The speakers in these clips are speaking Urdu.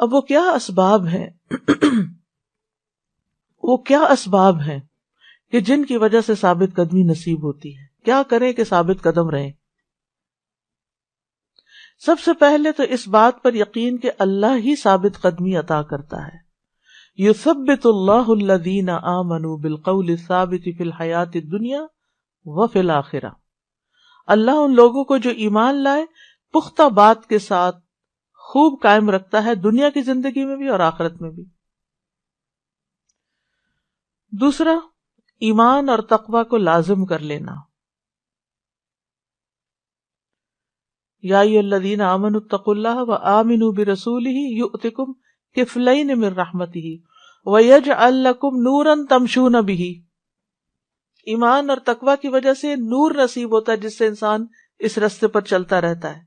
اب وہ کیا اسباب ہیں وہ کیا اسباب ہیں کہ جن کی وجہ سے ثابت قدمی نصیب ہوتی ہے؟ کیا کریں کہ ثابت قدم رہیں؟ سب سے پہلے تو اس بات پر یقین کہ اللہ ہی ثابت قدمی عطا کرتا ہے. یثبت اللہ الذین آمنوا بالقول الثابت فی الحیات الدنیا وفی الآخرہ. اللہ ان لوگوں کو جو ایمان لائے پختہ بات کے ساتھ خوب قائم رکھتا ہے، دنیا کی زندگی میں بھی اور آخرت میں بھی. دوسرا، ایمان اور تقوی کو لازم کر لینا. یا ایھا الذین آمنوا اتقوا اللہ وآمنوا برسولہ یؤتکم کفلین من رحمتہ ویجعل لکم نورا تمشون بہ. ایمان اور تقوی کی وجہ سے نور نصیب ہوتا ہے جس سے انسان اس راستے پر چلتا رہتا ہے.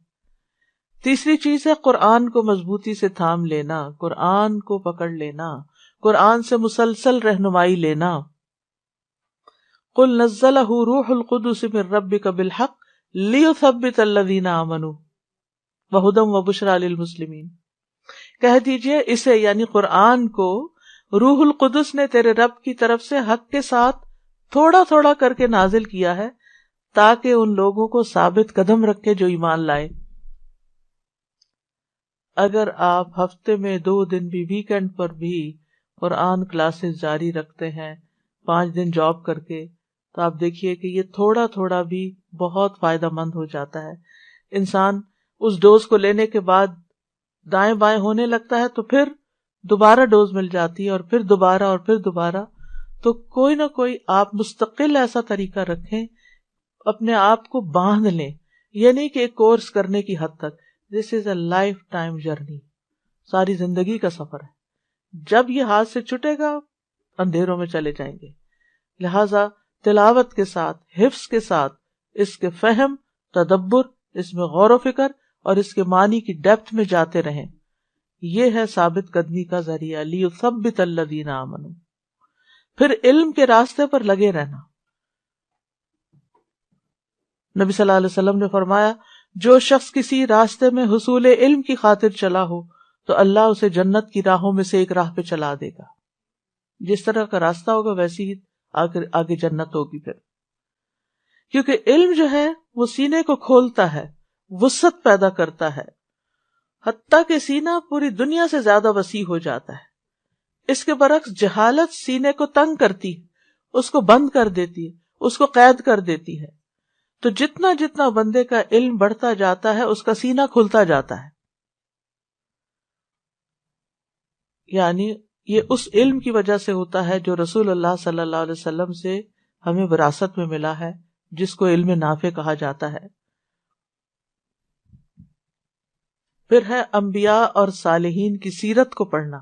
تیسری چیز ہے قرآن کو مضبوطی سے تھام لینا، قرآن کو پکڑ لینا، قرآن سے مسلسل رہنمائی لینا. قل نزلہ روح القدس من ربک بالحق لیثبت الذین آمنوا وہدی وبشریٰ للمسلمین. کہہ دیجئے اسے یعنی قرآن کو روح القدس نے تیرے رب کی طرف سے حق کے ساتھ تھوڑا تھوڑا کر کے نازل کیا ہے تاکہ ان لوگوں کو ثابت قدم رکھے جو ایمان لائے. اگر آپ ہفتے میں 2 دن بھی ویکینڈ پر بھی قرآن کلاسز جاری رکھتے ہیں 5 دن جاب کر کے، تو آپ دیکھیے کہ یہ تھوڑا تھوڑا بھی بہت فائدہ مند ہو جاتا ہے. انسان اس ڈوز کو لینے کے بعد دائیں بائیں ہونے لگتا ہے تو پھر دوبارہ ڈوز مل جاتی ہے اور پھر دوبارہ اور پھر دوبارہ. تو کوئی نہ کوئی آپ مستقل ایسا طریقہ رکھیں، اپنے آپ کو باندھ لیں. یہ نہیں کہ ایک کورس کرنے کی حد تک. دس از اے لائف ٹائم جرنی، ساری زندگی کا سفر ہے. جب یہ ہاتھ سے چھٹے گا اندھیروں میں چلے جائیں گے. لہذا تلاوت کے ساتھ، حفظ کے ساتھ، اس کے فہم، تدبر، اس میں غور و فکر اور اس کے معنی کی ڈیپتھ میں جاتے رہیں. یہ ہے ثابت قدمی کا ذریعہ. لیثبت الذین آمنوا. پھر علم کے راستے پر لگے رہنا. نبی صلی اللہ علیہ وسلم نے فرمایا جو شخص کسی راستے میں حصول علم کی خاطر چلا ہو تو اللہ اسے جنت کی راہوں میں سے ایک راہ پہ چلا دے گا. جس طرح کا راستہ ہوگا ویسی ہی آگے جنت ہوگی. پھر کیونکہ علم جو ہے وہ سینے کو کھولتا ہے، وسعت پیدا کرتا ہے، حتیٰ کہ سینہ پوری دنیا سے زیادہ وسیع ہو جاتا ہے. اس کے برعکس جہالت سینے کو تنگ کرتی ہے، اس کو بند کر دیتی ہے، اس کو قید کر دیتی ہے. تو جتنا جتنا بندے کا علم بڑھتا جاتا ہے اس کا سینہ کھلتا جاتا ہے. یعنی یہ اس علم کی وجہ سے ہوتا ہے جو رسول اللہ صلی اللہ علیہ وسلم سے ہمیں وراثت میں ملا ہے، جس کو علم نافع کہا جاتا ہے. پھر ہے انبیاء اور صالحین کی سیرت کو پڑھنا.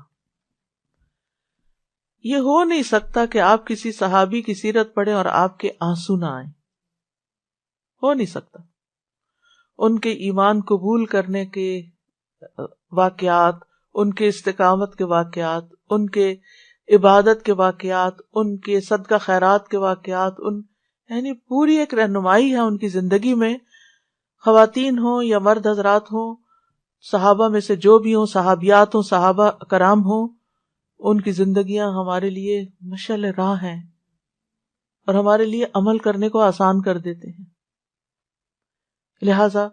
یہ ہو نہیں سکتا کہ آپ کسی صحابی کی سیرت پڑھیں اور آپ کے آنسو نہ آئیں. ہو نہیں سکتا. ان کے ایمان قبول کرنے کے واقعات، ان کے استقامت کے واقعات، ان کے عبادت کے واقعات، ان کے صدقہ خیرات کے واقعات، یعنی پوری ایک رہنمائی ہے ان کی زندگی میں. خواتین ہوں یا مرد حضرات ہوں، صحابہ میں سے جو بھی ہوں، صحابیات ہوں، صحابہ کرام ہوں، ان کی زندگیاں ہمارے لیے مشعل راہ ہیں اور ہمارے لیے عمل کرنے کو آسان کر دیتے ہیں. لہذا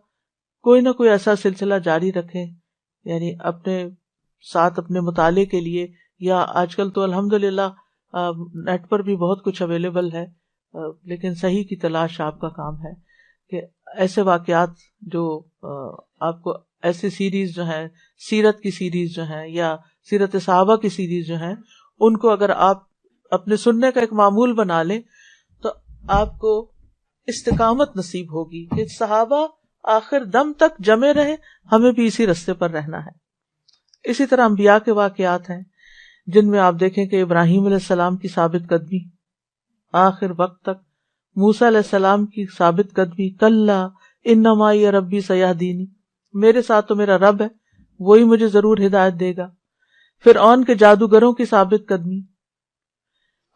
کوئی نہ کوئی ایسا سلسلہ جاری رکھیں، یعنی اپنے ساتھ اپنے مطالعے کے لیے، یا آج کل تو الحمدللہ نیٹ پر بھی بہت کچھ اویلیبل ہے، لیکن صحیح کی تلاش آپ کا کام ہے کہ ایسے واقعات جو آپ کو، ایسے سیریز جو ہیں، سیرت کی سیریز جو ہیں یا سیرت صحابہ کی سیریز جو ہیں، ان کو اگر آپ اپنے سننے کا ایک معمول بنا لیں تو آپ کو استقامت نصیب ہوگی کہ صحابہ آخر دم تک جمے رہے، ہمیں بھی اسی رستے پر رہنا ہے. اسی طرح انبیاء کے واقعات ہیں جن میں آپ دیکھیں کہ ابراہیم علیہ السلام کی ثابت قدمی آخر وقت تک، موسیٰ علیہ السلام کی ثابت قدمی، کلا ان معی ربی سیہدینی، میرے ساتھ تو میرا رب ہے، وہی مجھے ضرور ہدایت دے گا. فرعون کے جادوگروں کی ثابت قدمی.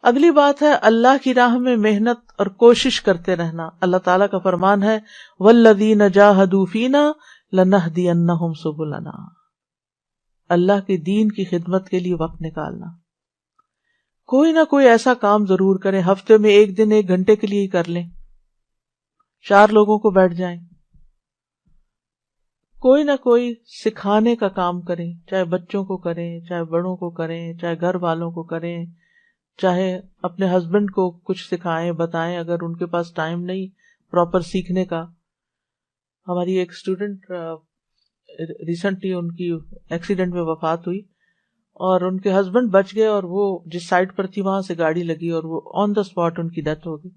اگلی بات ہے اللہ کی راہ میں محنت اور کوشش کرتے رہنا. اللہ تعالیٰ کا فرمان ہے والذین جاہدوا فینا لنہدینہم سبلنا. اللہ کے دین کی خدمت کے لیے وقت نکالنا. کوئی نہ کوئی ایسا کام ضرور کریں, ہفتے میں ایک دن 1 گھنٹے کے لیے ہی کر لیں, 4 لوگوں کو بیٹھ جائیں. کوئی نہ کوئی سکھانے کا کام کریں, چاہے بچوں کو کریں, چاہے بڑوں کو کریں, چاہے گھر والوں کو کریں, چاہے اپنے ہسبینڈ کو کچھ سکھائیں بتائیں اگر ان کے پاس ٹائم نہیں پراپر سیکھنے کا. ہماری ایک اسٹوڈنٹ ریسنٹلی ان کی ایکسیڈنٹ میں وفات ہوئی اور ان کے ہسبینڈ بچ گئے, اور وہ جس سائٹ پر تھی وہاں سے گاڑی لگی اور وہ آن دا اسپاٹ ان کی ڈیتھ ہو گئی.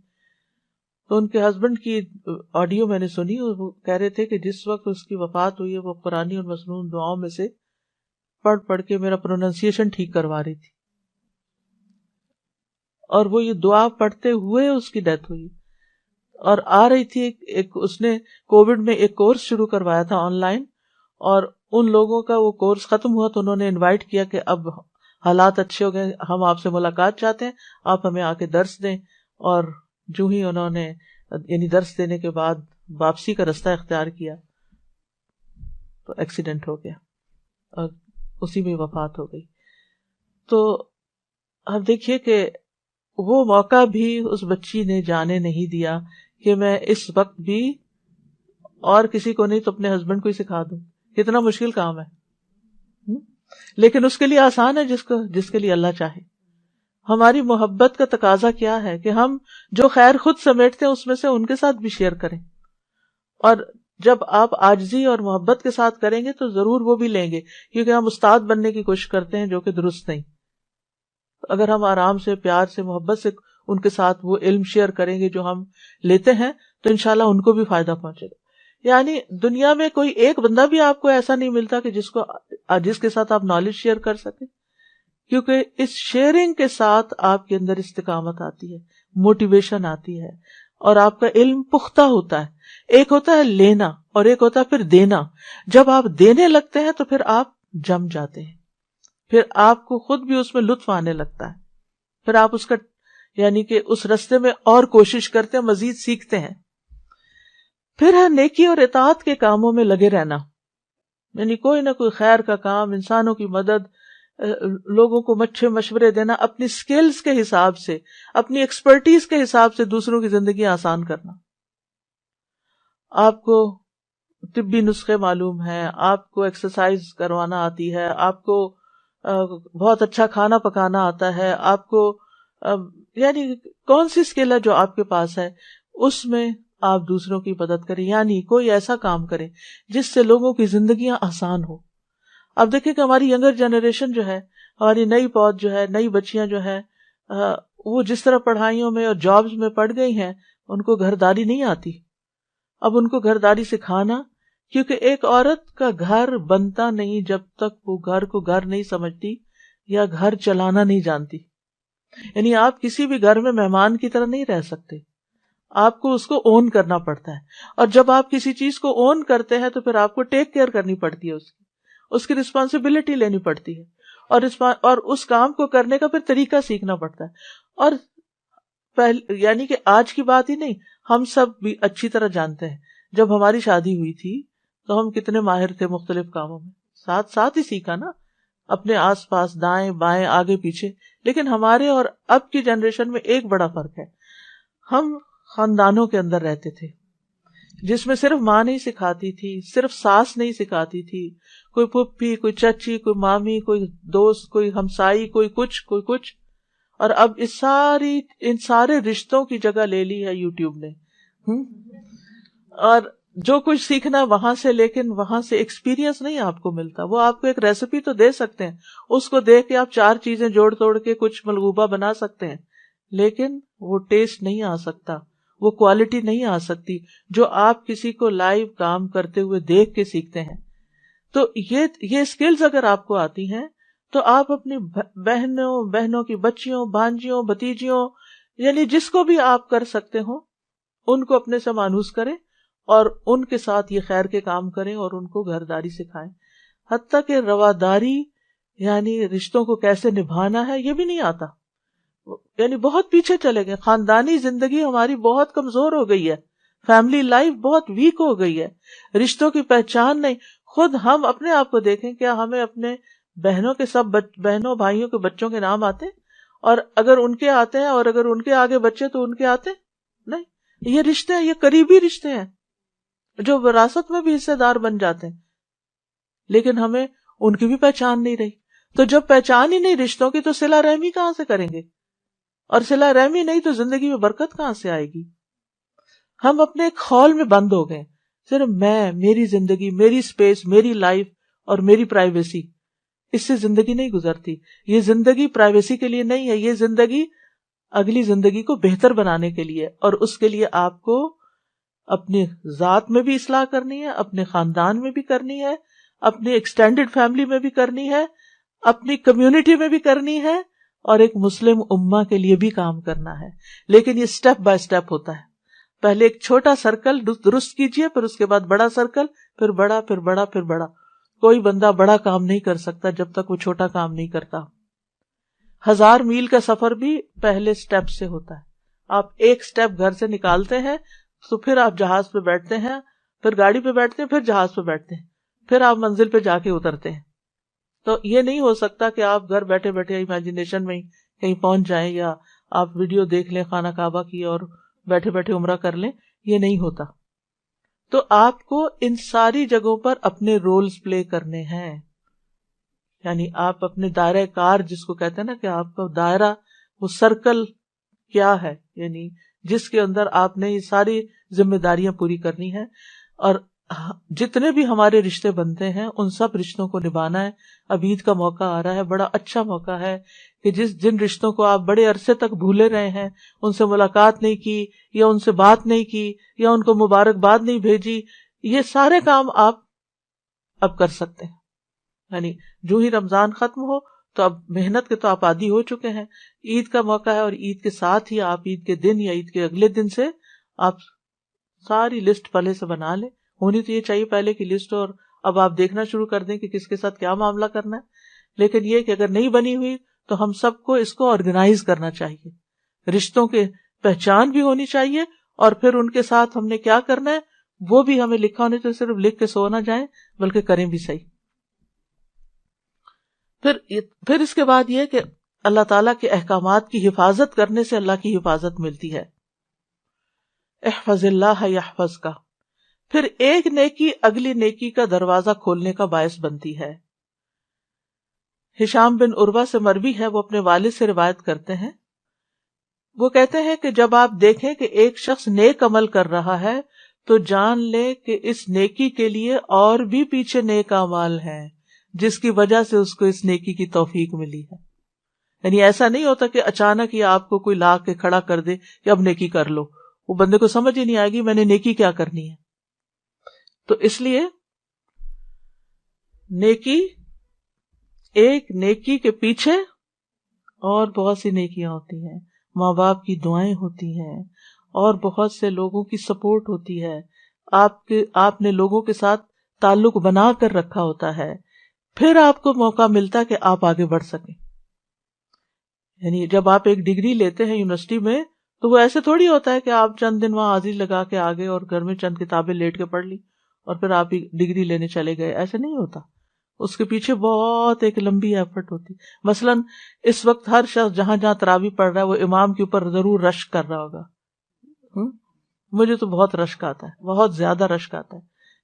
تو ان کے ہسبینڈ کی آڈیو میں نے سنی, اور وہ کہہ رہے تھے کہ جس وقت اس کی وفات ہوئی ہے وہ قرآنی اور مسنون دعاؤں میں سے پڑھ کے میرا پروننسیشن ٹھیک کروا رہی تھی, اور وہ یہ دعا پڑھتے ہوئے اس کی ڈیتھ ہوئی. اور آ رہی تھی ایک اس نے کووڈ میں ایک کورس شروع کروایا تھا آن لائن, اور ان لوگوں کا وہ کورس ختم ہوا تو انہوں نے انوائٹ کیا کہ اب حالات اچھے ہو گئے, ہم آپ سے ملاقات چاہتے ہیں, آپ ہمیں آ کے درس دیں. اور جو ہی انہوں نے یعنی درس دینے کے بعد واپسی کا رستہ اختیار کیا تو ایکسیڈنٹ ہو گیا اور اسی میں وفات ہو گئی. تو اب دیکھیے کہ وہ موقع بھی اس بچی نے جانے نہیں دیا کہ میں اس وقت بھی اور کسی کو نہیں تو اپنے ہسبینڈ کو ہی سکھا دوں. کتنا مشکل کام ہے, لیکن اس کے لیے آسان ہے جس کے لیے اللہ چاہے. ہماری محبت کا تقاضا کیا ہے کہ ہم جو خیر خود سمیٹتے ہیں اس میں سے ان کے ساتھ بھی شیئر کریں, اور جب آپ عاجزی اور محبت کے ساتھ کریں گے تو ضرور وہ بھی لیں گے, کیونکہ ہم استاد بننے کی کوشش کرتے ہیں جو کہ درست نہیں. اگر ہم آرام سے, پیار سے, محبت سے ان کے ساتھ وہ علم شیئر کریں گے جو ہم لیتے ہیں تو انشاءاللہ ان کو بھی فائدہ پہنچے گا. یعنی دنیا میں کوئی ایک بندہ بھی آپ کو ایسا نہیں ملتا کہ جس کے ساتھ آپ نالج شیئر کر سکیں, کیونکہ اس شیئرنگ کے ساتھ آپ کے اندر استقامت آتی ہے, موٹیویشن آتی ہے, اور آپ کا علم پختہ ہوتا ہے. ایک ہوتا ہے لینا اور ایک ہوتا ہے پھر دینا. جب آپ دینے لگتے ہیں تو پھر آپ جم جاتے ہیں, پھر آپ کو خود بھی اس میں لطف آنے لگتا ہے, پھر آپ اس کا یعنی کہ اس رستے میں اور کوشش کرتے ہیں, مزید سیکھتے ہیں. پھر ہے نیکی اور اطاعت کے کاموں میں لگے رہنا, یعنی کوئی نہ کوئی خیر کا کام, انسانوں کی مدد, لوگوں کو اچھے مشورے دینا, اپنی سکلز کے حساب سے, اپنی ایکسپرٹیز کے حساب سے دوسروں کی زندگی آسان کرنا. آپ کو طبی نسخے معلوم ہیں, آپ کو ایکسرسائز کروانا آتی ہے, آپ کو بہت اچھا کھانا پکانا آتا ہے, آپ کو یعنی کون سی اسکل ہے جو آپ کے پاس ہے, اس میں آپ دوسروں کی مدد کریں. یعنی کوئی ایسا کام کریں جس سے لوگوں کی زندگیاں آسان ہو. اب دیکھیں کہ ہماری ینگر جنریشن جو ہے, ہماری نئی پود جو ہے, نئی بچیاں جو ہے, وہ جس طرح پڑھائیوں میں اور جابز میں پڑ گئی ہیں, ان کو گھرداری نہیں آتی. اب ان کو گھرداری سکھانا, کیونکہ ایک عورت کا گھر بنتا نہیں جب تک وہ گھر کو گھر نہیں سمجھتی یا گھر چلانا نہیں جانتی. یعنی آپ کسی بھی گھر میں مہمان کی طرح نہیں رہ سکتے, آپ کو اس کو اون کرنا پڑتا ہے. اور جب آپ کسی چیز کو اون کرتے ہیں تو پھر آپ کو ٹیک کیئر کرنی پڑتی ہے, اس کی رسپانسبلٹی لینی پڑتی ہے, اور اس کام کو کرنے کا پھر طریقہ سیکھنا پڑتا ہے. اور یعنی کہ آج کی بات ہی نہیں, ہم سب بھی اچھی طرح جانتے ہیں جب ہماری شادی ہوئی تھی تو ہم کتنے ماہر تھے مختلف کاموں میں, ساتھ ہی سیکھا نا, اپنے آس پاس, دائیں بائیں, آگے پیچھے. لیکن ہمارے اور اب کی جنریشن میں ایک بڑا فرق ہے, ہم خاندانوں کے اندر رہتے تھے جس میں صرف ماں نہیں سکھاتی تھی, صرف ساس نہیں سکھاتی تھی, کوئی پھپھی, کوئی چچی, کوئی مامی, کوئی دوست, کوئی ہمسائی, کوئی کچھ. اور اب ان سارے رشتوں کی جگہ لے لی ہے یوٹیوب نے. اور جو کچھ سیکھنا وہاں سے, لیکن وہاں سے ایکسپیرینس نہیں آپ کو ملتا. وہ آپ کو ایک ریسیپی تو دے سکتے ہیں, اس کو دیکھ کے آپ 4 چیزیں جوڑ توڑ کے کچھ ملغوبہ بنا سکتے ہیں, لیکن وہ ٹیسٹ نہیں آ سکتا, وہ کوالٹی نہیں آ سکتی جو آپ کسی کو لائیو کام کرتے ہوئے دیکھ کے سیکھتے ہیں. تو یہ اسکلز اگر آپ کو آتی ہیں تو آپ اپنی بہنوں کی بچیوں, بھانجیوں, بھتیجیوں, یعنی جس کو بھی آپ کر سکتے ہو ان کو اپنے سے مانوس کریں اور ان کے ساتھ یہ خیر کے کام کریں اور ان کو گھرداری سکھائیں. حتیٰ کہ رواداری یعنی رشتوں کو کیسے نبھانا ہے یہ بھی نہیں آتا, یعنی بہت پیچھے چلے گئے. خاندانی زندگی ہماری بہت کمزور ہو گئی ہے, فیملی لائف بہت ویک ہو گئی ہے, رشتوں کی پہچان نہیں. خود ہم اپنے آپ کو دیکھیں, کیا ہمیں اپنے بہنوں کے سب بہنوں بھائیوں کے بچوں کے نام آتے، اور اگر ان کے آتے ہیں اور اگر ان کے آگے بچے تو ان کے آتے نہیں. یہ رشتے ہیں، یہ قریبی رشتے ہیں جو وراثت میں بھی حصے دار بن جاتے ہیں، لیکن ہمیں ان کی بھی پہچان نہیں رہی. تو جب پہچان ہی نہیں رشتوں کی تو صلہ رحمی کہاں سے کریں گے، اور صلہ رحمی نہیں تو زندگی میں برکت کہاں سے آئے گی. ہم اپنے ایک خول میں بند ہو گئے، صرف میں، میری زندگی، میری سپیس، میری لائف اور میری پرائیویسی. اس سے زندگی نہیں گزرتی. یہ زندگی پرائیویسی کے لیے نہیں ہے، یہ زندگی اگلی زندگی کو بہتر بنانے کے لیے، اور اس کے لیے آپ کو اپنی ذات میں بھی اصلاح کرنی ہے، اپنے خاندان میں بھی کرنی ہے، اپنی ایکسٹینڈڈ فیملی میں بھی کرنی ہے، اپنی کمیونٹی میں بھی کرنی ہے، اور ایک مسلم امہ کے لیے بھی کام کرنا ہے. لیکن یہ سٹیپ بائی سٹیپ ہوتا ہے. پہلے ایک چھوٹا سرکل درست کیجئے، پھر اس کے بعد بڑا سرکل، پھر بڑا، پھر بڑا، پھر بڑا. کوئی بندہ بڑا کام نہیں کر سکتا جب تک وہ چھوٹا کام نہیں کرتا. 1000 میل کا سفر بھی پہلے سٹیپ سے ہوتا ہے. آپ ایک سٹیپ گھر سے نکالتے ہیں تو پھر آپ جہاز پہ بیٹھتے ہیں، پھر گاڑی پہ بیٹھتے ہیں، پھر جہاز پہ بیٹھتے ہیں، پھر آپ منزل پہ جا کے اترتے ہیں. تو یہ نہیں ہو سکتا کہ آپ گھر بیٹھے بیٹھے امیجنیشن میں کہیں پہنچ جائیں، یا آپ ویڈیو دیکھ لیں خانہ کعبہ کی اور بیٹھے بیٹھے عمرہ کر لیں. یہ نہیں ہوتا. تو آپ کو ان ساری جگہوں پر اپنے رولز پلے کرنے ہیں. یعنی آپ اپنے دائرہ کار جس کو کہتے ہیں نا، کہ آپ کا دائرہ، وہ سرکل کیا ہے، یعنی جس کے اندر آپ نے یہ ساری ذمہ داریاں پوری کرنی ہے. اور جتنے بھی ہمارے رشتے بنتے ہیں ان سب رشتوں کو نبھانا ہے. اب عید کا موقع آ رہا ہے، بڑا اچھا موقع ہے کہ جن رشتوں کو آپ بڑے عرصے تک بھولے رہے ہیں، ان سے ملاقات نہیں کی، یا ان سے بات نہیں کی، یا ان کو مبارکباد نہیں بھیجی، یہ سارے کام آپ اب کر سکتے ہیں. یعنی جو ہی رمضان ختم ہو تو اب محنت کے تو آپ عادی ہو چکے ہیں. عید کا موقع ہے، اور عید کے ساتھ ہی آپ عید کے دن یا عید کے اگلے دن سے آپ ساری لسٹ پہلے سے بنا لیں. ہونی تو یہ چاہیے پہلے کی لسٹ، اور اب آپ دیکھنا شروع کر دیں کہ کس کے ساتھ کیا معاملہ کرنا ہے. لیکن یہ کہ اگر نہیں بنی ہوئی تو ہم سب کو اس کو آرگنائز کرنا چاہیے. رشتوں کے پہچان بھی ہونی چاہیے، اور پھر ان کے ساتھ ہم نے کیا کرنا ہے وہ بھی ہمیں لکھا ہونے چاہیے. صرف لکھ کے سو نہ جائیں بلکہ کریں بھی صحیح. پھر اس کے بعد یہ کہ اللہ تعالیٰ کے احکامات کی حفاظت کرنے سے اللہ کی حفاظت ملتی ہے. احفظ اللہ یحفظ کا. پھر ایک نیکی اگلی نیکی کا دروازہ کھولنے کا باعث بنتی ہے. ہشام بن عروہ سے مروی ہے، وہ اپنے والد سے روایت کرتے ہیں، وہ کہتے ہیں کہ جب آپ دیکھیں کہ ایک شخص نیک عمل کر رہا ہے تو جان لے کہ اس نیکی کے لیے اور بھی پیچھے نیک اعمال ہیں جس کی وجہ سے اس کو اس نیکی کی توفیق ملی ہے. یعنی ایسا نہیں ہوتا کہ اچانک ہی آپ کو کوئی لا کے کھڑا کر دے کہ اب نیکی کر لو. وہ بندے کو سمجھ ہی نہیں آئے گی میں نے نیکی کیا کرنی ہے. تو اس لیے نیکی، ایک نیکی کے پیچھے اور بہت سی نیکیاں ہوتی ہیں. ماں باپ کی دعائیں ہوتی ہیں، اور بہت سے لوگوں کی سپورٹ ہوتی ہے. آپ نے لوگوں کے ساتھ تعلق بنا کر رکھا ہوتا ہے، پھر آپ کو موقع ملتا کہ آپ آگے بڑھ سکیں. یعنی جب آپ ایک ڈگری لیتے ہیں یونیورسٹی میں تو وہ ایسے تھوڑی ہوتا ہے کہ آپ چند دن وہاں حاضری لگا کے آگے اور گھر میں چند کتابیں لیٹ کے پڑھ لی اور پھر آپ ڈگری لینے چلے گئے. ایسے نہیں ہوتا. اس کے پیچھے بہت ایک لمبی ایفرٹ ہوتی. مثلا اس وقت ہر شخص جہاں جہاں تراویح پڑھ رہا ہے وہ امام کے اوپر ضرور رشک کر رہا ہوگا. مجھے تو بہت رشک آتا ہے، بہت زیادہ رشک آتا ہے.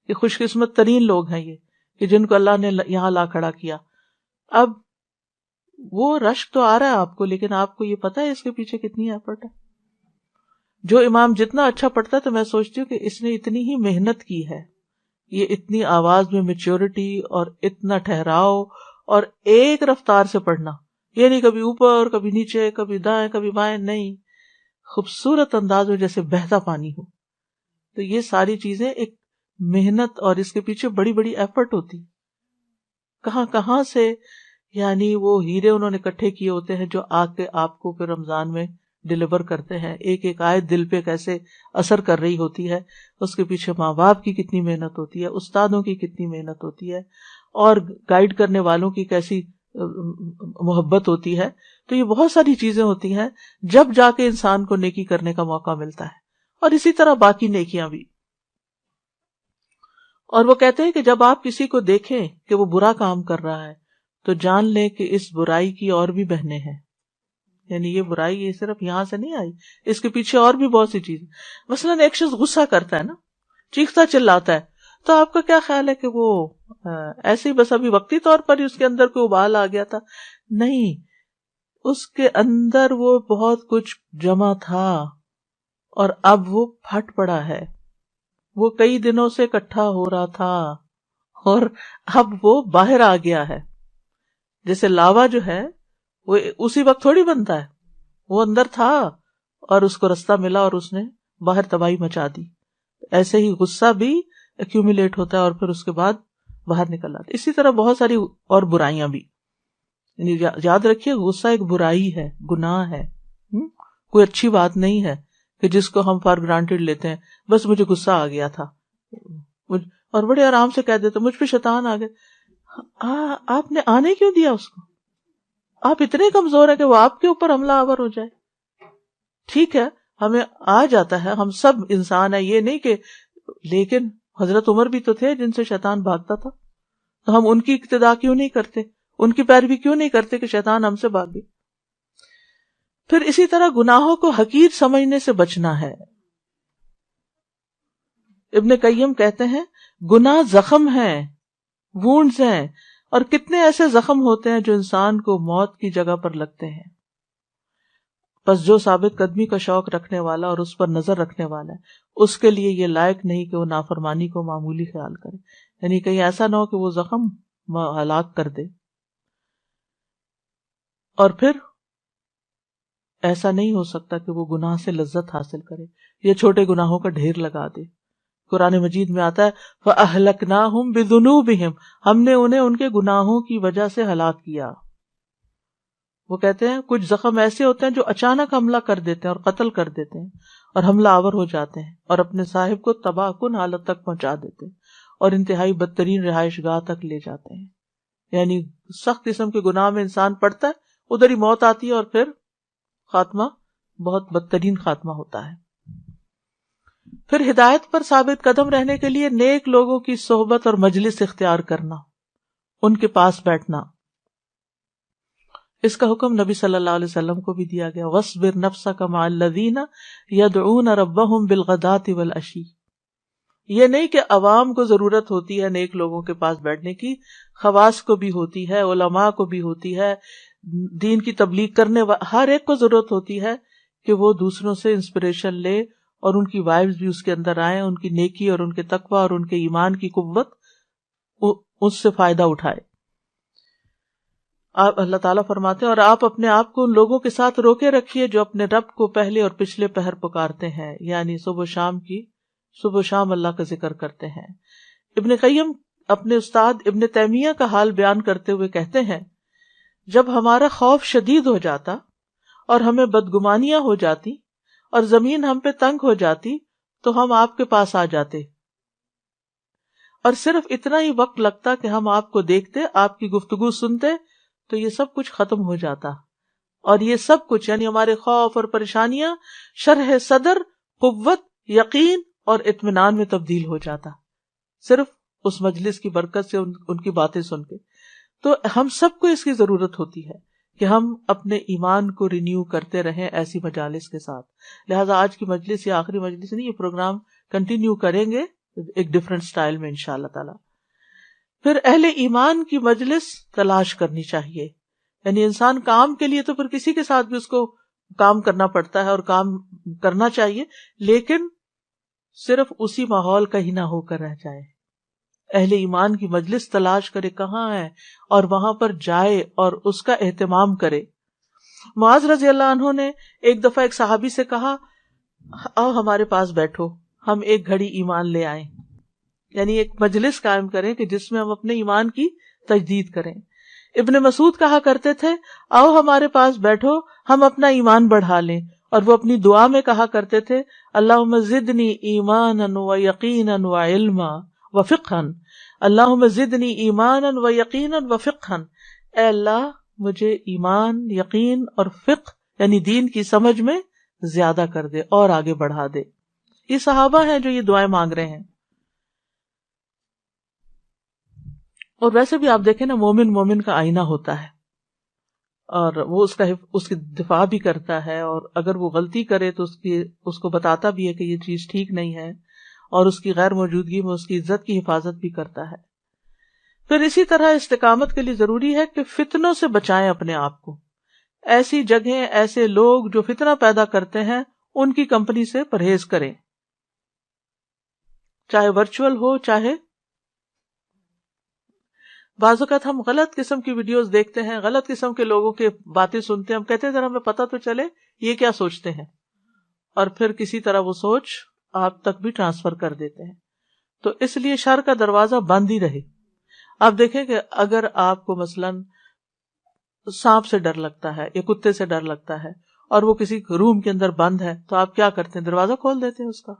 کہ خوش قسمت ترین لوگ ہیں یہ کہ جن کو اللہ نے یہاں لا کھڑا کیا. اب وہ رشک تو آ رہا ہے آپ کو، لیکن آپ کو یہ پتا ہے اس کے پیچھے کتنی ایفرٹ ہے. جو امام جتنا اچھا پڑھتا ہے تو میں سوچتی ہوں کہ اس نے اتنی ہی محنت کی ہے. یہ اتنی آواز میں میچورٹی اور اتنا ٹھہراؤ اور ایک رفتار سے پڑھنا، یہ نہیں کبھی اوپر کبھی نیچے کبھی دائیں کبھی بائیں، نہیں، خوبصورت انداز میں جیسے بہتا پانی ہو. تو یہ ساری چیزیں ایک محنت اور اس کے پیچھے بڑی بڑی ایفرٹ ہوتی. کہاں کہاں سے یعنی وہ ہیرے انہوں نے اکٹھے کیے ہوتے ہیں جو آ کے آپ کو پھر رمضان میں ڈلیور کرتے ہیں. ایک ایک آیت دل پہ کیسے اثر کر رہی ہوتی ہے. اس کے پیچھے ماں باپ کی کتنی محنت ہوتی ہے، استادوں کی کتنی محنت ہوتی ہے، اور گائیڈ کرنے والوں کی کیسی محبت ہوتی ہے. تو یہ بہت ساری چیزیں ہوتی ہیں جب جا کے انسان کو نیکی کرنے کا موقع ملتا ہے. اور اسی طرح باقی نیکیاں بھی. اور وہ کہتے ہیں کہ جب آپ کسی کو دیکھیں کہ وہ برا کام کر رہا ہے تو جان لے کہ اس برائی کی اور بھی بہنیں ہیں. یعنی یہ برائی یہ صرف یہاں سے نہیں آئی، اس کے پیچھے اور بھی بہت سی چیزیں. مثلاً ایک شخص غصہ کرتا ہے نا، چیختا چلاتا ہے، تو آپ کا کیا خیال ہے کہ وہ ایسے ہی بس ابھی وقتی طور پر ہی اس کے اندر کوئی ابال آ گیا تھا؟ نہیں، اس کے اندر وہ بہت کچھ جمع تھا اور اب وہ پھٹ پڑا ہے. وہ کئی دنوں سے اکٹھا ہو رہا تھا اور اب وہ باہر آ گیا ہے. جیسے لاوا جو ہے وہ اسی وقت تھوڑی بنتا ہے، وہ اندر تھا اور اس کو رستہ ملا اور اس نے باہر تباہی مچا دی. ایسے ہی غصہ بھی ایکیومولیٹ ہوتا ہے اور پھر اس کے بعد باہر نکل آتا ہے. اسی طرح بہت ساری اور برائیاں بھی. یعنی یاد رکھیے غصہ ایک برائی ہے، گناہ ہے، کوئی اچھی بات نہیں ہے کہ جس کو ہم فار گرانٹیڈ لیتے ہیں. بس مجھے غصہ آ گیا تھا اور بڑے آرام سے کہہ دیتے مجھ پہ شیطان آ گیا. آپ نے آنے کیوں دیا اس کو؟ آپ اتنے کمزور ہیں کہ وہ آپ کے اوپر حملہ آور ہو جائے. ٹھیک ہے ہمیں آ جاتا ہے، ہم سب انسان ہیں، یہ نہیں کہ، لیکن حضرت عمر بھی تو تھے جن سے شیطان بھاگتا تھا، تو ہم ان کی اقتدا کیوں نہیں کرتے، ان کی پیروی کیوں نہیں کرتے کہ شیطان ہم سے بھاگے. پھر اسی طرح گناہوں کو حقیر سمجھنے سے بچنا ہے. ابن قیم کہتے ہیں گناہ زخم ہیں، وونڈز ہیں، اور کتنے ایسے زخم ہوتے ہیں جو انسان کو موت کی جگہ پر لگتے ہیں. بس جو ثابت قدمی کا شوق رکھنے والا اور اس پر نظر رکھنے والا ہے، اس کے لیے یہ لائق نہیں کہ وہ نافرمانی کو معمولی خیال کرے. یعنی کہیں ایسا نہ ہو کہ وہ زخم ہلاک کر دے، اور پھر ایسا نہیں ہو سکتا کہ وہ گناہ سے لذت حاصل کرے یا چھوٹے گناہوں کا ڈھیر لگا دے. قرآن مجید میں آتا ہے فَأَهْلَكْنَاهُمْ بِذُنُوبِهِمْ، ہم نے انہیں ان کے گناہوں کی وجہ سے ہلاک کیا. وہ کہتے ہیں کچھ زخم ایسے ہوتے ہیں جو اچانک حملہ کر دیتے ہیں اور قتل کر دیتے ہیں اور حملہ آور ہو جاتے ہیں اور اپنے صاحب کو تباہ کن حالت تک پہنچا دیتے ہیں اور انتہائی بدترین رہائش گاہ تک لے جاتے ہیں. یعنی سخت قسم کے گناہ میں انسان پڑتا ہے، ادھر ہی موت آتی ہے اور پھر خاتمہ بہت بدترین خاتمہ ہوتا ہے. پھر ہدایت پر ثابت قدم رہنے کے لیے نیک لوگوں کی صحبت اور مجلس اختیار کرنا، ان کے پاس بیٹھنا. اس کا حکم نبی صلی اللہ علیہ وسلم کو بھی دیا گیا، وَاصْبِرْ نَفْسَكَ مَعَ الَّذِينَ يَدْعُونَ رَبَّهُمْ بِالْغَدَاةِ وَالْعَشِيِّ. یہ نہیں کہ عوام کو ضرورت ہوتی ہے نیک لوگوں کے پاس بیٹھنے کی، خواص کو بھی ہوتی ہے، علماء کو بھی ہوتی ہے، دین کی تبلیغ کرنے ہر ایک کو ضرورت ہوتی ہے کہ وہ دوسروں سے انسپریشن لے اور ان کی وائبز بھی اس کے اندر آئیں، ان کی نیکی اور ان کے تقوی اور ان کے ایمان کی قوت اس سے فائدہ اٹھائے. آپ اللہ تعالیٰ فرماتے ہیں اور آپ اپنے آپ کو ان لوگوں کے ساتھ روکے رکھیے جو اپنے رب کو پہلے اور پچھلے پہر پکارتے ہیں، یعنی صبح و شام اللہ کا ذکر کرتے ہیں. ابن قیم اپنے استاد ابن تیمیہ کا حال بیان کرتے ہوئے کہتے ہیں جب ہمارا خوف شدید ہو جاتا اور ہمیں بدگمانیاں ہو جاتی اور زمین ہم پہ تنگ ہو جاتی تو ہم آپ کے پاس آ جاتے اور صرف اتنا ہی وقت لگتا کہ ہم آپ کو دیکھتے، آپ کی گفتگو سنتے تو یہ سب کچھ ختم ہو جاتا. اور یہ سب کچھ یعنی ہمارے خوف اور پریشانیاں شرح صدر، قوت، یقین اور اطمینان میں تبدیل ہو جاتا صرف اس مجلس کی برکت سے، ان کی باتیں سن کے. تو ہم سب کو اس کی ضرورت ہوتی ہے کہ ہم اپنے ایمان کو رینیو کرتے رہیں ایسی مجالس کے ساتھ. لہٰذا آج کی مجلس یا آخری مجلس نہیں، یہ پروگرام کنٹینیو کریں گے ایک ڈفرینٹ سٹائل میں انشاءاللہ تعالی. پھر اہل ایمان کی مجلس تلاش کرنی چاہیے. یعنی انسان کام کے لیے تو پھر کسی کے ساتھ بھی اس کو کام کرنا پڑتا ہے اور کام کرنا چاہیے، لیکن صرف اسی ماحول کا ہی نہ ہو کر رہ جائے. اہل ایمان کی مجلس تلاش کرے کہاں ہے اور وہاں پر جائے اور اس کا اہتمام کرے. معاذ رضی اللہ عنہ نے ایک دفعہ ایک صحابی سے کہا آؤ ہمارے پاس بیٹھو، ہم ایک گھڑی ایمان لے آئیں. یعنی ایک مجلس قائم کریں کہ جس میں ہم اپنے ایمان کی تجدید کریں. ابن مسعود کہا کرتے تھے آؤ ہمارے پاس بیٹھو ہم اپنا ایمان بڑھا لیں، اور وہ اپنی دعا میں کہا کرتے تھے اللہم زدنی ایمانا و یقینا و علما و فقہا، اللہم زدنی ایمانا و یقینا و فقہا، اے اللہ مجھے ایمان، یقین اور فقہ یعنی دین کی سمجھ میں زیادہ کر دے اور آگے بڑھا دے. یہ صحابہ ہیں جو یہ دعائیں مانگ رہے ہیں. اور ویسے بھی آپ دیکھیں نا، مومن مومن کا آئینہ ہوتا ہے، اور وہ اس کی دفاع بھی کرتا ہے، اور اگر وہ غلطی کرے تو اس کو بتاتا بھی ہے کہ یہ چیز ٹھیک نہیں ہے، اور اس کی غیر موجودگی میں اس کی عزت کی حفاظت بھی کرتا ہے۔ پھر اسی طرح استقامت کے لیے ضروری ہے کہ فتنوں سے بچائیں اپنے آپ کو۔ ایسی جگہیں، ایسے لوگ جو فتنہ پیدا کرتے ہیں، ان کی کمپنی سے پرہیز کریں، چاہے ورچوئل ہو چاہے۔ بعض اوقات ہم غلط قسم کی ویڈیوز دیکھتے ہیں، غلط قسم کے لوگوں کی باتیں سنتے ہیں، ہم کہتے ہیں ذرا ہمیں پتہ تو چلے یہ کیا سوچتے ہیں، اور پھر کسی طرح وہ سوچ آپ تک بھی ٹرانسفر کر دیتے ہیں۔ تو اس لیے شر کا دروازہ بند ہی رہے۔ آپ دیکھیں کہ اگر آپ کو مثلاً سانپ سے ڈر لگتا ہے یا کتے سے ڈر لگتا ہے، اور وہ کسی روم کے اندر بند ہے، تو آپ کیا کرتے ہیں؟ دروازہ کھول دیتے ہیں اس کا،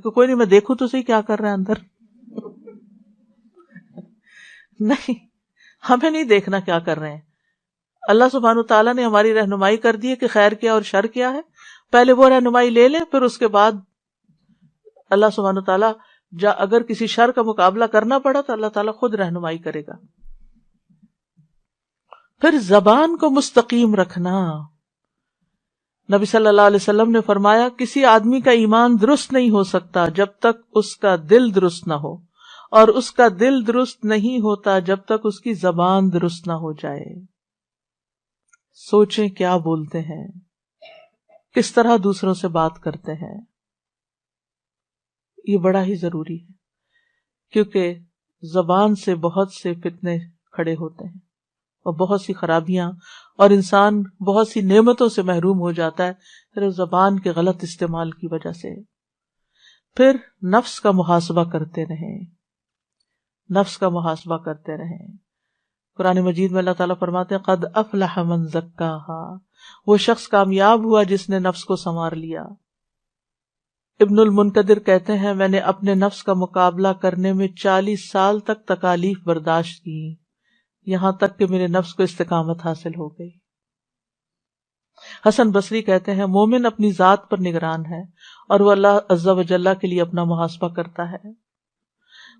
کوئی نہیں میں دیکھوں تو صحیح کیا کر رہے ہیں اندر۔ نہیں، ہمیں نہیں دیکھنا کیا کر رہے ہیں۔ اللہ سبحانہ تعالیٰ نے ہماری رہنمائی کر دی ہے کہ خیر کیا اور شر کیا ہے، پہلے وہ رہنمائی لے لیں، پھر اس کے بعد اللہ سبحانہ تعالیٰ اگر کسی شر کا مقابلہ کرنا پڑا تو اللہ تعالیٰ خود رہنمائی کرے گا۔ پھر زبان کو مستقیم رکھنا۔ نبی صلی اللہ علیہ وسلم نے فرمایا، کسی آدمی کا ایمان درست نہیں ہو سکتا جب تک اس کا دل درست نہ ہو، اور اس کا دل درست نہیں ہوتا جب تک اس کی زبان درست نہ ہو جائے۔ سوچیں کیا بولتے ہیں، کس طرح دوسروں سے بات کرتے ہیں، یہ بڑا ہی ضروری ہے، کیونکہ زبان سے بہت سے فتنے کھڑے ہوتے ہیں اور بہت سی خرابیاں، اور انسان بہت سی نعمتوں سے محروم ہو جاتا ہے صرف زبان کے غلط استعمال کی وجہ سے۔ پھر نفس کا محاسبہ کرتے رہیں، نفس کا محاسبہ کرتے رہیں۔ قرآن مجید میں اللہ تعالیٰ فرماتے ہیں، قد افلح من زکاہا، وہ شخص کامیاب ہوا جس نے نفس کو سنوار لیا۔ ابن المنقدر کہتے ہیں، میں نے اپنے نفس کا مقابلہ کرنے میں 40 سال تک تکالیف برداشت کی، یہاں تک کہ میرے نفس کو استقامت حاصل ہو گئی۔ حسن بصری کہتے ہیں، مومن اپنی ذات پر نگران ہے اور وہ اللہ عز و جل کے لیے اپنا محاسبہ کرتا ہے۔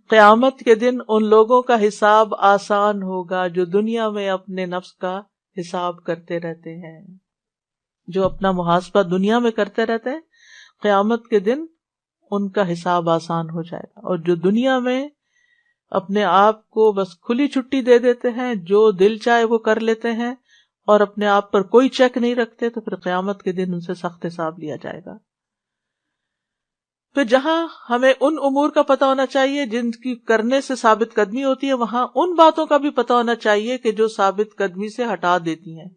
قیامت کے دن ان لوگوں کا حساب آسان ہوگا جو دنیا میں اپنے نفس کا حساب کرتے رہتے ہیں، جو اپنا محاسبہ دنیا میں کرتے رہتے ہیں، قیامت کے دن ان کا حساب آسان ہو جائے گا۔ اور جو دنیا میں اپنے آپ کو بس کھلی چھٹی دے دیتے ہیں، جو دل چاہے وہ کر لیتے ہیں، اور اپنے آپ پر کوئی چیک نہیں رکھتے، تو پھر قیامت کے دن ان سے سخت حساب لیا جائے گا۔ پھر جہاں ہمیں ان امور کا پتہ ہونا چاہیے جن کی کرنے سے ثابت قدمی ہوتی ہے، وہاں ان باتوں کا بھی پتہ ہونا چاہیے کہ جو ثابت قدمی سے ہٹا دیتی ہیں۔